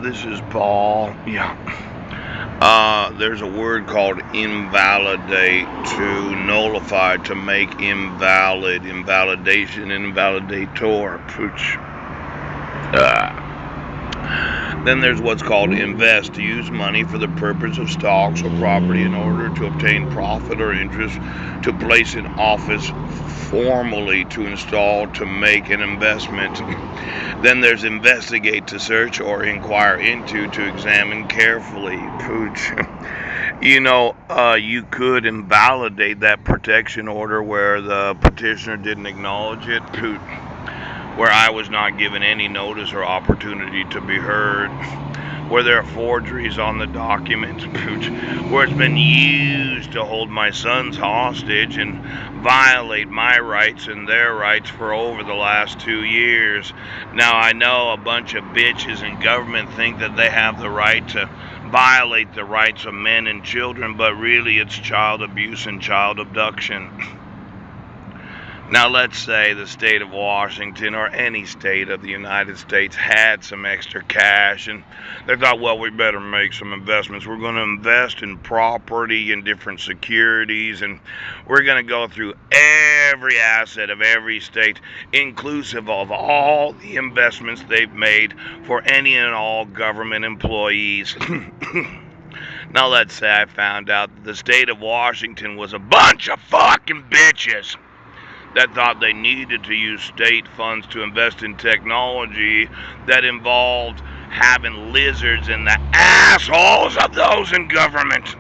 This is Paul. Yeah. There's a word called invalidate, to nullify, to make invalid, invalidation, invalidator. Pooch. Then there's what's called invest, to use money for the purpose of stocks or property in order to obtain profit or interest, to place in office, formally to install, to make an investment. Then there's investigate, to search or inquire into, to examine carefully. Pooch. You could invalidate that protection order where the petitioner didn't acknowledge it. Pooch. Where I was not given any notice or opportunity to be heard, where there are forgeries on the document, where it's been used to hold my sons hostage and violate my rights and their rights for over the last 2 years. Now, I know a bunch of bitches in government think that they have the right to violate the rights of men and children, but really it's child abuse and child abduction. Now, let's say the state of Washington or any state of the United States had some extra cash and they thought, well, we better make some investments. We're going to invest in property and different securities, and we're going to go through every asset of every state, inclusive of all the investments they've made for any and all government employees. Now, let's say I found out that the state of Washington was a bunch of fucking bitches that thought they needed to use state funds to invest in technology that involved having lizards in the assholes of those in government.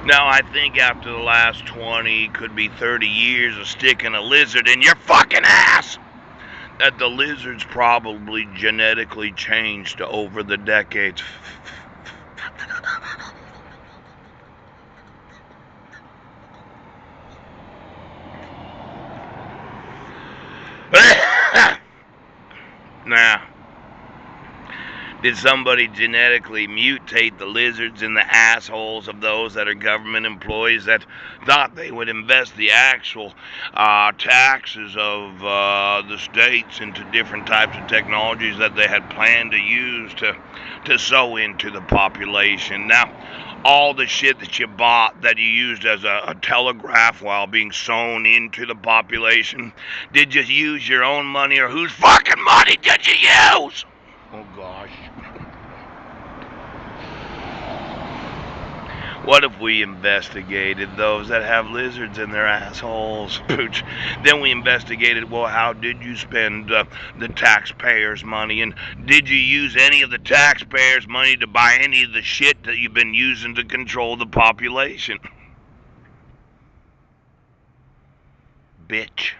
Now, I think after the last 20, could be 30 years of sticking a lizard in your fucking ass, that the lizards probably genetically changed over the decades. Now, did somebody genetically mutate the lizards in the assholes of those that are government employees that thought they would invest the actual taxes of the states into different types of technologies that they had planned to use to sow into the population? Now, all the shit that you bought that you used as a telegraph while being sown into the population, did you use your own money, or whose fucking money did you use? Oh gosh. What if we investigated those that have lizards in their assholes? Pooch. Then we investigated, well, how did you spend the taxpayers' money? And did you use any of the taxpayers' money to buy any of the shit that you've been using to control the population? Bitch.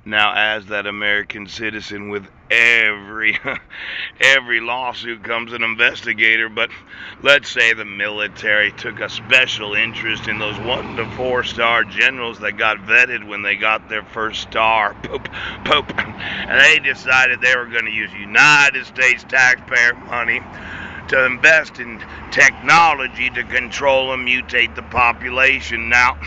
Now, as that American citizen, with every lawsuit comes an investigator. But let's say the military took a special interest in those 1 to 4-star generals that got vetted when they got their first star. Poop. And they decided they were going to use United States taxpayer money to invest in technology to control and mutate the population. Now,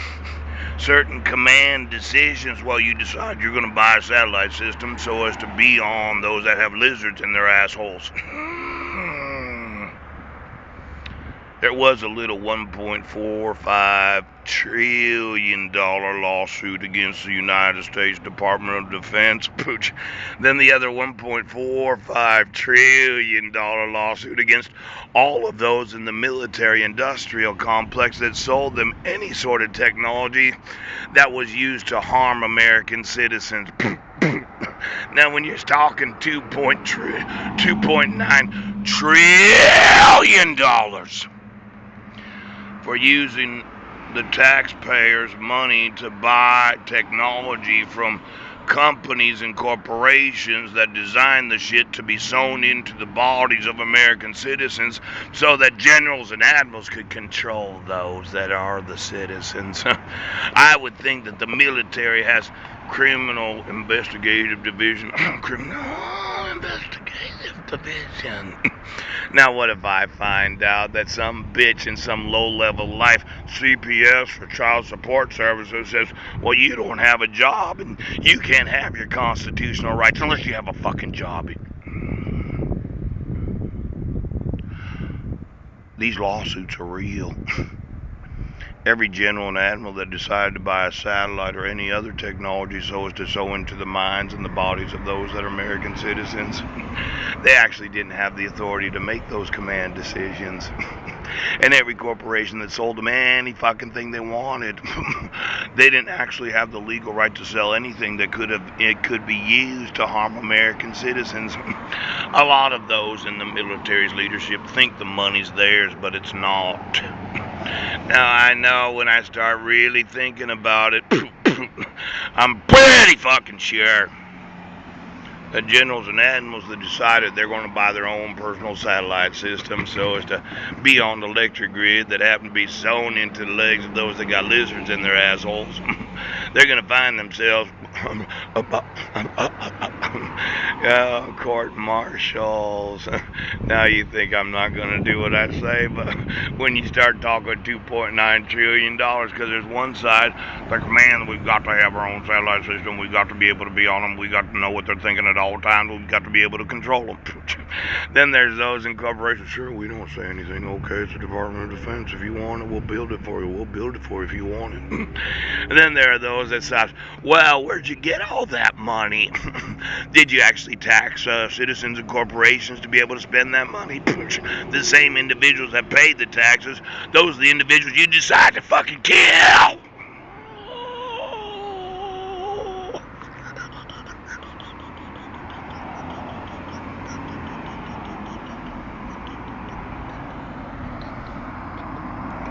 certain command decisions, well, you decide you're going to buy a satellite system so as to be on those that have lizards in their assholes. There was a little $1.45 trillion lawsuit against the United States Department of Defense. Pooch. Then the other $1.45 trillion lawsuit against all of those in the military-industrial complex that sold them any sort of technology that was used to harm American citizens. Now, when you're talking $2.9 trillion for using the taxpayers' money to buy technology from companies and corporations that design the shit to be sewn into the bodies of American citizens so that generals and admirals could control those that are the citizens. I would think that the military has criminal investigative division, criminal investigative division. Now, what if I find out that some bitch in some low-level life, CPS or Child Support Services, says, well, you don't have a job and you can't have your constitutional rights unless you have a fucking job. These lawsuits are real. Every general and admiral that decided to buy a satellite or any other technology so as to sow into the minds and the bodies of those that are American citizens, they actually didn't have the authority to make those command decisions. And every corporation that sold them any fucking thing they wanted, they didn't actually have the legal right to sell anything that could be used to harm American citizens. A lot of those in the military's leadership think the money's theirs, but it's not. Now, I know when I start really thinking about it, I'm pretty fucking sure the generals and admirals that decided they're going to buy their own personal satellite system so as to be on the electric grid that happen to be sewn into the legs of those that got lizards in their assholes, they're going to find themselves court-martials. Now you think I'm not going to do what I say, but when you start talking $2.9 trillion, because there's one side like, man, we've got to have our own satellite system, we've got to be able to be on them, we've got to know what they're thinking at all times, we've got to be able to control them. Then there's those in corporations, sure, we don't say anything, okay, it's the Department of Defense, if you want it, we'll build it for you, if you want it. And then there are those that say, well, where'd you get all that money? Did you actually tax citizens and corporations to be able to spend that money? The same individuals that paid the taxes, those are the individuals you decide to fucking kill.